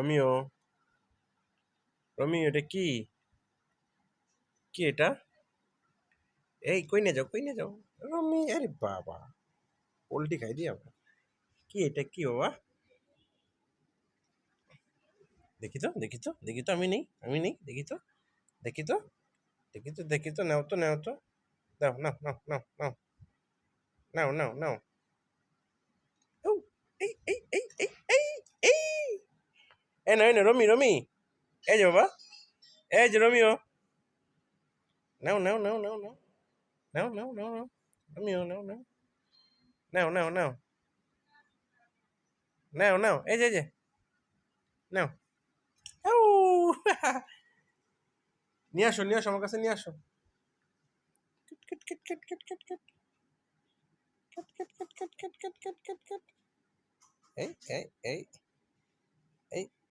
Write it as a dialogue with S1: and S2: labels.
S1: Romeo, Romeo, এটা কি? কি এটা? এই কই নিয়ে যাও, কই নিয়ে যাও? রমি, আরে বাবা, পোল্ট্রি খাই দিই আমরা। কি এটা, কি বাবা? দেখি তো, দেখি তো, দেখি তো, আমি নেই, আমি নেই, দেখি তো, দেখি তো, দেখি তো, দেখি তো, নাও তো, নাও তো, নাও, নাও, নাও, নাও, নাও, নাও, নাও, নাও। ও, এই, এই, এই, এই, এই, এই, এই না, এই না, রমি, রমি, এই যে বাবা, এই যে রমিও, নাও, নাও, নাও, নাও, নাও, নাও, নাও, নাও, নাও, রমিও, নাও, নাও, নাও, নাও, নাও, নাও, নাও, এই যে, নাও। আউ! নিয়ে আসো, নিয়ে আসো, আমার কাছে নিয়ে আসো। Kit, kit, kit, kit, kit, kit, kit, kit, kit, kit, kit, kit, kit, kit, kit, kit. এই, এই, এই,